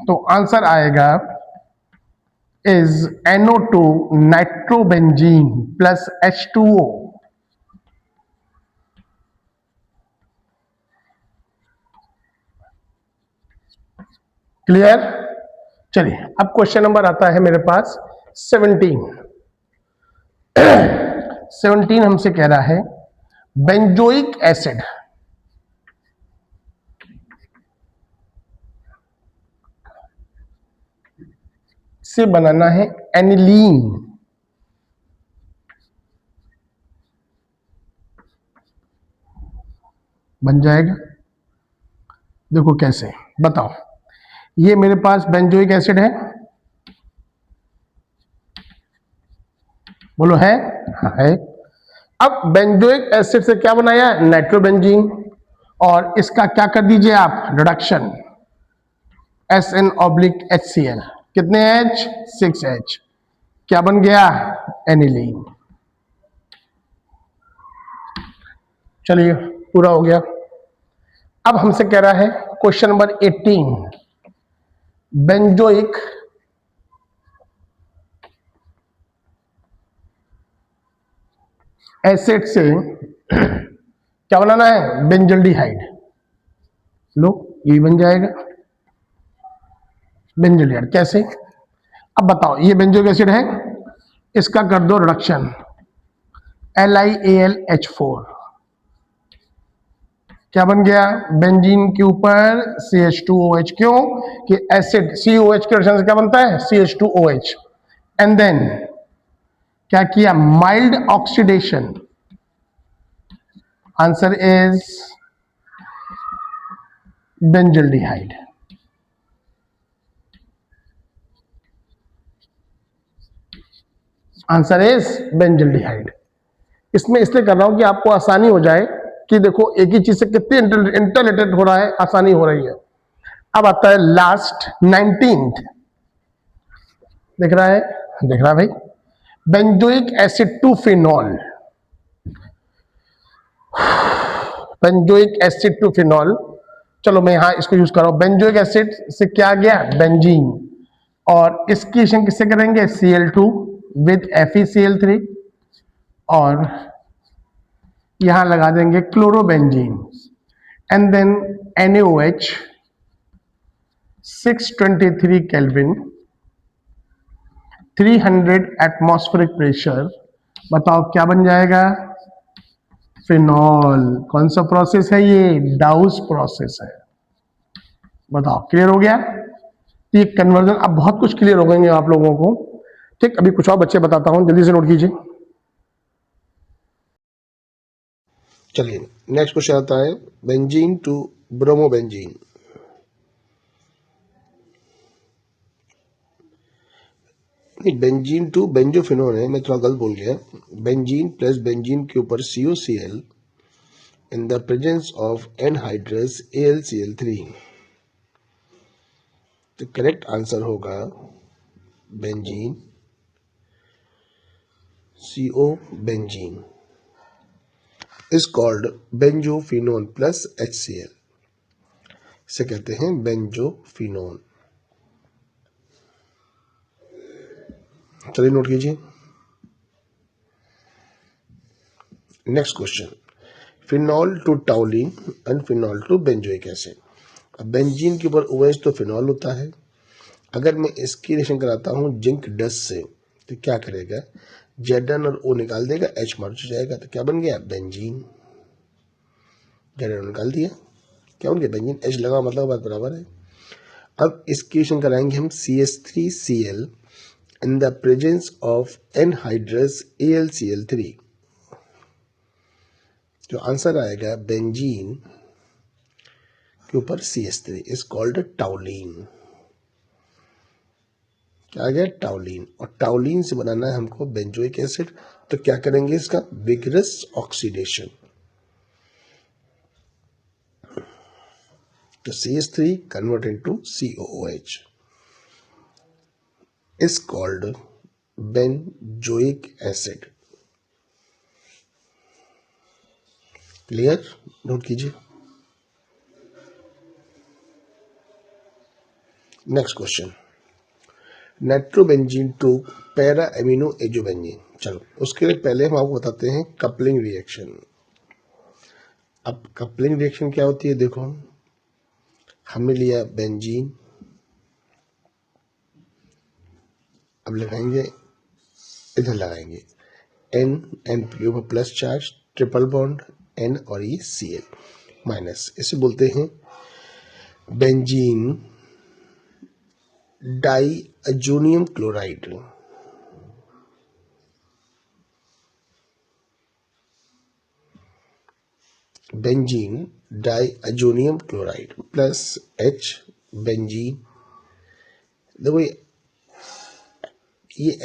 तो आंसर आएगा is NO2 nitrobenzene plus H2O. Clear. चलिए अब क्वेश्चन नंबर आता है मेरे पास 17. 17 हमसे कह रहा है बेंजोइक एसिड से बनाना है एनिलीन. बन जाएगा. देखो कैसे बताओ. ये मेरे पास बेंजोइक एसिड है. बोलो है. हाँ है. अब बेंजोइक एसिड से क्या बनाया नाइट्रोबेंजीन. और इसका क्या कर दीजिए आप रिडक्शन SN/HCl. कितने H 6H. क्या बन गया एनिलीन. चलिए पूरा हो गया. अब हमसे कह रहा है क्वेश्चन नंबर 18 बेंजोइक एसिड से क्या बनाना है बेंजल्डिहाइड. लो ये बन जाएगा बेंजल्डिहाइड. कैसे अब बताओ. ये बेंजोइक एसिड है इसका कर दो रिडक्शन LiAlH4. क्या बन गया बेंजीन के ऊपर CH2OH. क्यों कि एसिड COH के रिडक्शन से क्या बनता है CH2OH. एंड देन क्या किया mild oxidation. Answer is benzaldehyde. Answer is benzaldehyde. इसमें इसलिए कर रहा हूं कि आपको आसानी हो जाए कि देखो एक ही चीज से कितने इंटरलेटेड हो रहा है. आसानी हो रही है. अब आता है लास्ट 19th. दिख रहा है. दिख रहा है भाई. Benzoic acid to phenol. Benzoic acid to phenol. चलो मैं यहां इसको यूज कर रहा हूं. बेंजोइक एसिड से क्या गया बेंजीन. और इसकी रिएक्शन किससे करेंगे Cl2 विद FeCl3. और यहां लगा देंगे chlorobenzene. And then NaOH 623 kelvin 300 atmospheric pressure. बताओ क्या बन जाएगा फिनॉल. कौन सा प्रोसेस है ये डाउस प्रोसेस है. बताओ क्लियर हो गया. ये कन्वर्जन अब बहुत कुछ क्लियर हो गएंगे आप लोगों को. ठीक अभी कुछ और बच्चे बताता हूं जल्दी से नोट कीजिए. चलिए नेक्स्ट क्वेश्चन आता है benzene to bromobenzene. Benzene to benzophenone है. मैं थोड़ा गलत बोल गया. बेंजीन प्लस बेंजीन के ऊपर COCl in the presence of anhydrous AlCl3. तो करेक्ट आंसर होगा benzene CO benzene is called benjophenone plus HCl. इसे कहते हैं बेंजोफिनोन. चलिए नोट कीजिए. Next question phenol to toluene and phenol to benzoic acid. अब बेंजीन के ऊपर OH तो फिनॉल होता है. अगर मैं इसकी रिएक्शन कराता हूं जिंक डस्ट से तो क्या करेगा Zn और O निकाल देगा, H मर्ज हो जाएगा, तो क्या बन गया बेंजीन। Zn निकाल दिया, क्या बन गया बेंजीन। H लगा मतलब बात बराबर है। अब इस क्वेश्चन कराएंगे हम CH3Cl in the presence of anhydrous AlCl3। जो आंसर आएगा बेंजीन के ऊपर CH3 इज कॉल्ड टाउलिन। क्या आ गया टाउलिन, और टाउलिन से बनाना है हमको बेंजोइक एसिड। तो क्या करेंगे इसका विगरस ऑक्सीडेशन। तो CH3 convert into COOH is called benzoic acid. Clear, note कीजिए। Next question, nitrobenzene to para amino azobenzene. चलो उसके लिए पहले हम आपको बताते हैं कपलिंग रिएक्शन। अब कपलिंग रिएक्शन क्या होती है, देखो हमने लिया बेंजीन, अब लगाएंगे, इधर लगाएंगे N plus charge, triple bond N और ये Cl माइनस, इसे बोलते हैं benzene diazonium chloride. Benzene diazonium chloride plus H benzene. देखो ये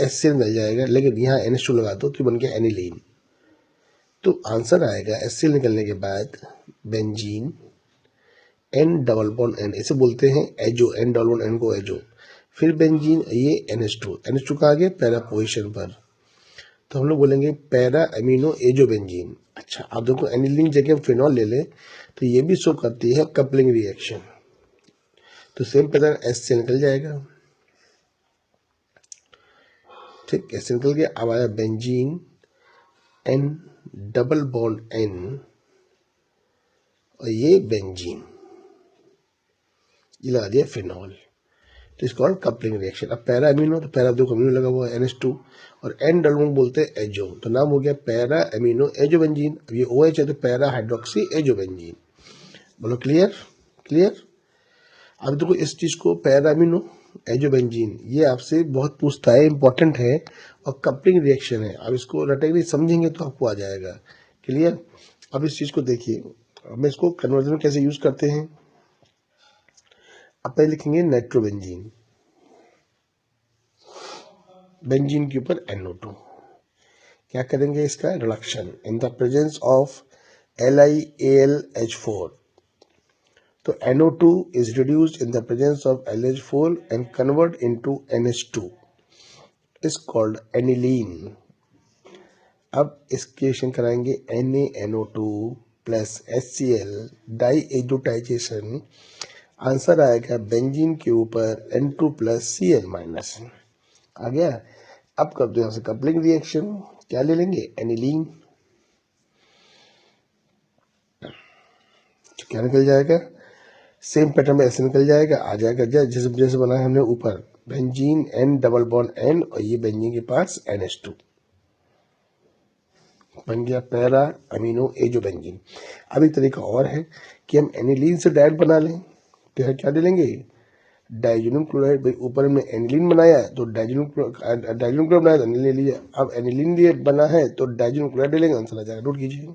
H से मिल जाएगा, लेकिन यहाँ NH2 लगा दो तो बन गया एनिलीन। तो आंसर आएगा HCl निकलने के बाद benzene N double bond N, इसे बोलते हैं azo, N double bond N को एजो। फिर बेंजीन ये NH2 कहाँ गया पैरा पोजिशन पर, तो हम लोग बोलेंगे पैरा अमीनो एजो बेंजीन। अच्छा आप देखो एनिलीन जगह फिनॉल ले लें तो ये भी शो करती है कपलिंग रिएक्शन। तो सेम पैटर्न एस से निकल जाएगा, ठीक, ऐसे निकल गया। अब आया benzene N double bond N और ये बेंजीन, ये लगा दिया फिनॉल, तो इसको कपलिंग रिएक्शन। अब पैरा अमीनो, तो पैरा दो अमीनो लगा हुआ है NH2 और N डबल बॉन्ड बोलते हैं एजो, तो नाम हो गया पैरा अमीनो एजो बेंजीन। अब ये OH है तो पैरा हाइड्रोक्सी एजो बेंजीन। बोलो क्लियर, क्लियर। अब देखो इस चीज को पैरा अमीनो एजो बेंजीन, ये आपसे बहुत पूछता है, इंपॉर्टेंट है और कपलिंग रिएक्शन है। अब इसको रटेगली समझेंगे तो आपको आ जाएगा, क्लियर। अब इस चीज को देखिए, हम इसको कन्वर्जन में कैसे यूज करते हैं। अब पहले लिखेंगे नाइट्रोबेंजीन, बेंजीन के ऊपर NO2, क्या करेंगे इसका reduction in the presence of LiAlH4। तो NO2 is reduced in the presence of LH4 and convert into NH2 is called aniline। अब इसकेशन कराएंगे NaNO2 plus HCl diazotisation, answer आएगा बेंजीन के ऊपर N2 प्लस Cl माइनस। आ गया। अब कर दो यहाँ से कपलिंग रिएक्शन, क्या ले लेंगे एनिलीन, क्या निकल जाएगा सेम पैटर्न में ऐसे निकल जाएगा, आ जाएगा जैसे जैसे बनाया हमने ऊपर benzene N double bond N और ये बेंजीन के पास NH2 बन गया पैरा अमीनो एजो बेंजीन। अब एक तरीका और है कि हम एनिलीन से डायरेक्ट बना लें, तो क्या डालेंगे डाइजोनियम क्लोराइड। ऊपर हमने एनिलीन बनाया तो डाइजोनियम क्लोराइड बनाया तो एनिलीन ले लिया। अब एनिलीन लिए बना है तो डाइजोनियम क्लोराइड ले लेंगे, आंसर आ जाएगा। नोट कीजिए।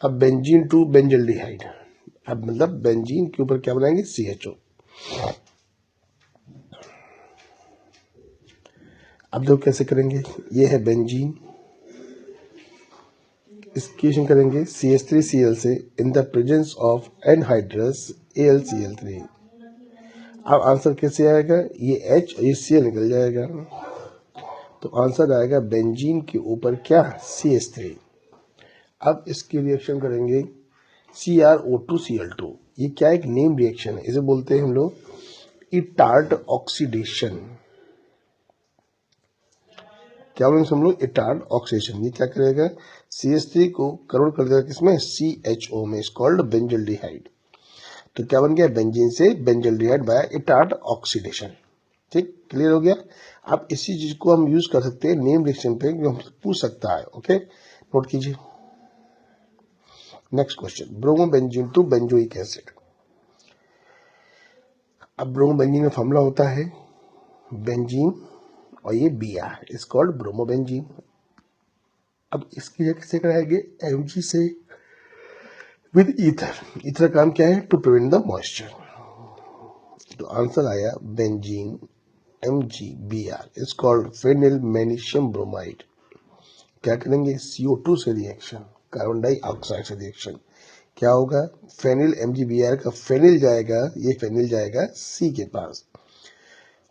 अब बेंजीन टू बेंजल्डिहाइड, अब मतलब बेंजीन के ऊपर क्या बनाएंगे CHO। अब देखो कैसे करेंगे, ये है बेंजीन, इसकी करेंगे CH3Cl से इन the presence of anhydrous AlCl3। अब आंसर कैसे आएगा, ये H और ये Cl निकल जाएगा, तो आंसर आएगा बेंजीन के ऊपर क्या CH3। अब इसकी रिएक्शन करेंगे CrO2Cl2, ये क्या एक नेम रिएक्शन है, इसे बोलते हैं हम लोग इटार्ड ऑक्सीडेशन। क्या बोलेंगे हम लोग इटार्ड ऑक्सीडेशन। ये क्या करेगा CH3 को कन्वर्ट कर देगा किसमें CHO में, इज कॉल्ड बेंजल्डिहाइड। तो क्या बन गया बेंजीन से बेंजल्डिहाइड बाय इटार्ड ऑक्सीडेशन। ठीक, क्लियर हो गया। अब इसी चीज को हम यूज कर सकते हैं नेम रिएक्शन पे, जो हमसे पूछ सकता है। ओके, नोट कीजिए। Next question, bromobenzene to benzoic acid. अब ब्रोमोबेंजीन का फॉर्मूला होता है बेंजीन और ये Br इज कॉल्ड ब्रोमोबेंजीन। अब इसकी जगह किसे कराएंगे, Mg से विद ईथर। ईथर का काम क्या है, टू प्रिवेंट द मॉइस्चर। तो आंसर आया benzene MgBr is called phenyl magnesium bromide. क्या करेंगे, CO2 से रिएक्शन, कार्बन डाइऑक्साइड से रिएक्शन, क्या होगा, फेनिल MgBr का फेनिल जाएगा, ये फेनिल जाएगा C के पास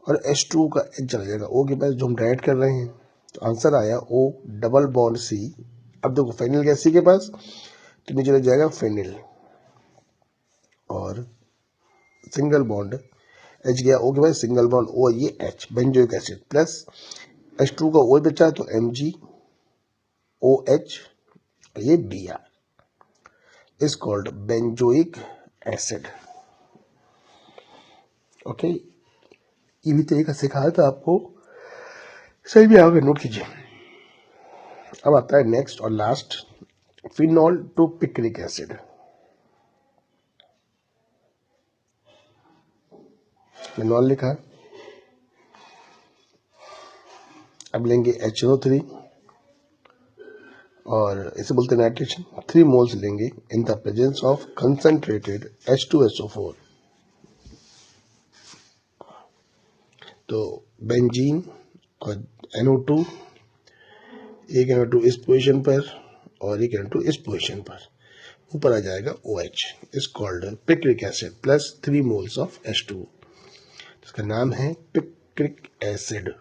और H2 का H चला जाएगा O के पास, जो हम डायरेक्ट कर रहे हैं। तो आंसर आया O डबल बॉन्ड C। अब देखो फेनिल गया C के पास, तो नीचे लग जाएगा फेनिल और सिंगल बॉन्ड H गया O के पास, सिंगल बॉन्ड O, ये H benzoic acid plus H2 का O बचा तो MgOH, ये Br is called benzoic acid. Okay, ये भी तरीका सिखाया था आपको, सही भी आओगे, नोट कीजिए। अब आता है नेक्स्ट और last, phenol to picric acid. Phenol लिखा, अब लेंगे HNO3 और इसे बोलते हैं नाइट्रेशन, 3 मोल्स लेंगे इन the presence of concentrated H2SO4। तो बेंजीन और NO2, एक NO2 इस पोजीशन पर और एक NO2 इस पोजीशन पर, ऊपर आ जाएगा OH is called picric acid plus 3 moles of H2। इसका नाम है पिक्रिक एसिड।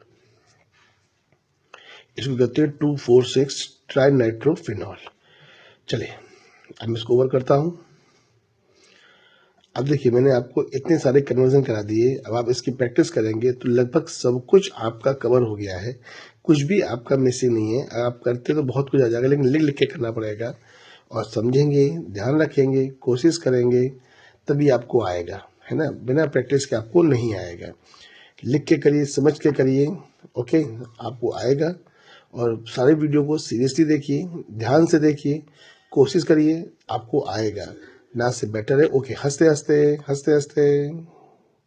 इसको कहते हैं 2,4,6 ट्राई नाइट्रोफिनॉल। चलिए अब मैं इसको ओवर करता हूं। अब देखिए मैंने आपको इतने सारे कन्वर्जन करा दिए, अब आप इसकी प्रैक्टिस करेंगे तो लगभग सब कुछ आपका कवर हो गया है, कुछ भी आपका मिसिंग नहीं है। आप करते तो बहुत कुछ आ जाएगा, लेकिन लिख लिख के करना पड़ेगा और समझेंगे, ध्यान रखेंगे, कोशिश करेंगे, तभी आपको आएगा, है ना। बिना प्रैक्टिस के आपको नहीं आएगा। लिख के करिए, समझ के करिए, ओके, आपको आएगा। और सारे वीडियो को सीरियसली देखिए, ध्यान से देखिए, कोशिश करिए, आपको आएगा, ना से बेटर है। ओके, हंसते हंसते हंसते हंसते।